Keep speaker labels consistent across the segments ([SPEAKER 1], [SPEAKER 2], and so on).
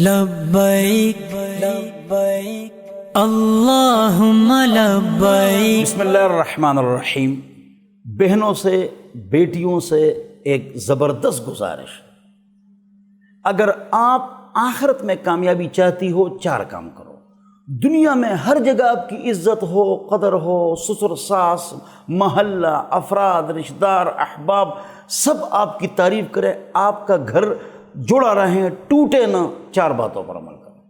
[SPEAKER 1] لبیک لبیک اللہم لبیک۔
[SPEAKER 2] بسم اللہ الرحمن الرحیم۔ بہنوں سے، بیٹیوں سے ایک زبردست گزارش، اگر آپ آخرت میں کامیابی چاہتی ہو 4 کام کرو۔ دنیا میں ہر جگہ آپ کی عزت ہو، قدر ہو، سسر ساس، محلہ، افراد، رشتہ دار، احباب سب آپ کی تعریف کریں، آپ کا گھر جڑا رہے، ٹوٹے نہ، 4 باتوں پر عمل کرو۔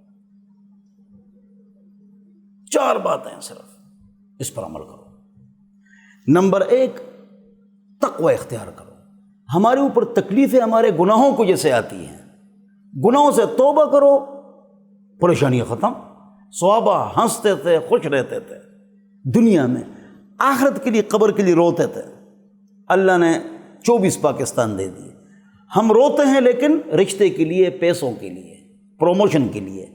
[SPEAKER 2] 4 باتیں صرف، اس پر عمل کرو۔ نمبر 1، تقوی اختیار کرو۔ ہمارے اوپر تکلیفیں ہمارے گناہوں کی وجہ سے آتی ہیں، گناہوں سے توبہ کرو، پریشانیاں ختم۔ صحابہ ہنستے تھے، خوش رہتے تھے دنیا میں، آخرت کے لیے، قبر کے لیے روتے تھے۔ اللہ نے 24 پاکستان دے دیے۔ ہم روتے ہیں لیکن رشتے کے لیے، پیسوں کے لیے، پروموشن کے لیے،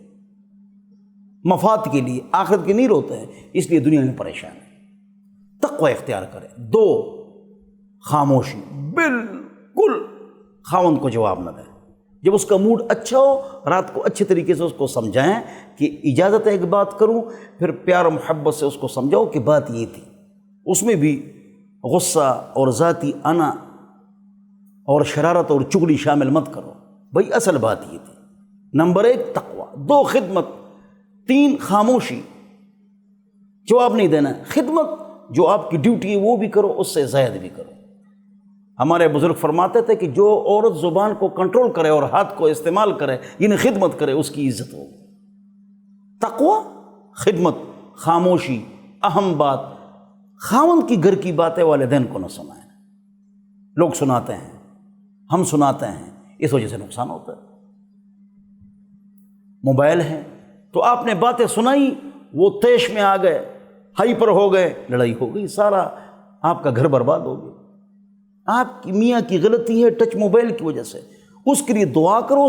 [SPEAKER 2] مفاد کے لیے، آخرت کے نہیں روتے ہیں، اس لیے دنیا میں پریشان ہیں۔ تقوی اختیار کریں۔ 2، خاموشی، بالکل خاوند کو جواب نہ دیں۔ جب اس کا موڈ اچھا ہو، رات کو اچھے طریقے سے اس کو سمجھائیں کہ اجازت ہے ایک بات کروں، پھر پیار و محبت سے اس کو سمجھاؤ کہ بات یہ تھی۔ اس میں بھی غصہ اور ذاتی انا اور شرارت اور چغلی شامل مت کرو، بھئی اصل بات یہ تھی۔ نمبر 1 تقوی، 2 خدمت، 3 خاموشی، جواب نہیں دینا، خدمت جو آپ کی ڈیوٹی ہے وہ بھی کرو، اس سے زائد بھی کرو۔ ہمارے بزرگ فرماتے تھے کہ جو عورت زبان کو کنٹرول کرے اور ہاتھ کو استعمال کرے، یعنی خدمت کرے، اس کی عزت ہوگی۔ تقوی، خدمت، خاموشی، اہم بات۔ خاوند کی گھر کی باتیں والدین کو نہ سنائیں۔ لوگ سناتے ہیں، ہم سناتے ہیں، اس وجہ سے نقصان ہوتا ہے۔ موبائل ہے تو آپ نے باتیں سنائی، وہ طیش میں آ گئے، ہائپر ہو گئے، لڑائی ہو گئی، سارا آپ کا گھر برباد ہو گیا۔ آپ کی میاں کی غلطی ہے ٹچ موبائل کی وجہ سے، اس کے لیے دعا کرو،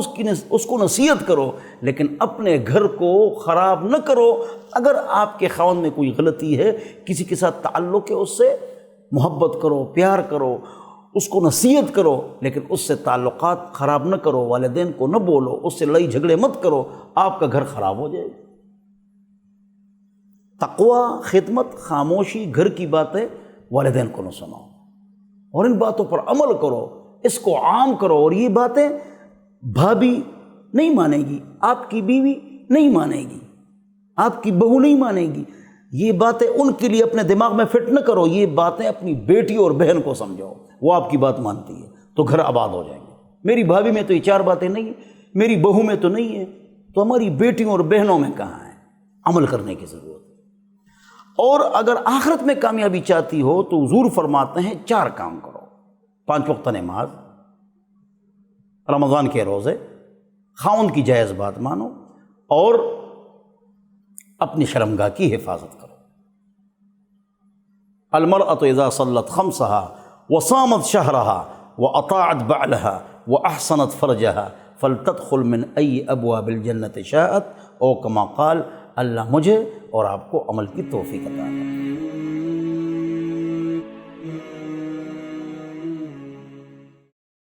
[SPEAKER 2] اس کو نصیحت کرو، لیکن اپنے گھر کو خراب نہ کرو۔ اگر آپ کے خاوند میں کوئی غلطی ہے، کسی کے ساتھ تعلق ہے، اس سے محبت کرو، پیار کرو، اس کو نصیحت کرو، لیکن اس سے تعلقات خراب نہ کرو، والدین کو نہ بولو، اس سے لڑائی جھگڑے مت کرو، آپ کا گھر خراب ہو جائے گا۔ تقوی، خدمت، خاموشی، گھر کی باتیں والدین کو نہ سناؤ، اور ان باتوں پر عمل کرو، اس کو عام کرو۔ اور یہ باتیں بھابھی نہیں مانے گی، آپ کی بیوی نہیں مانے گی، آپ کی بہو نہیں مانے گی، یہ باتیں ان کے لیے اپنے دماغ میں فٹ نہ کرو، یہ باتیں اپنی بیٹی اور بہن کو سمجھاؤ، وہ آپ کی بات مانتی ہے تو گھر آباد ہو جائیں گے۔ میری بھابھی میں تو یہ 4 باتیں نہیں ہیں، میری بہو میں تو نہیں ہے، تو ہماری بیٹیوں اور بہنوں میں کہاں ہے؟ عمل کرنے کی ضرورت ہے۔ اور اگر آخرت میں کامیابی چاہتی ہو تو حضور فرماتے ہیں 4 کام کرو۔ 5 وقت نماز، رمضان کے روزے، خاوند کی جائز بات مانو، اور اپنی شرمگاہ کی حفاظت کرو۔ المرأة اذا صلت خمسها وصامت شهرها واطاعت بعلها واحسنت فرجها فلتدخل من ای ابواب الجنة شاءت، او کما قال۔ اللہ مجھے اور آپ کو عمل کی توفیق عطا کرے۔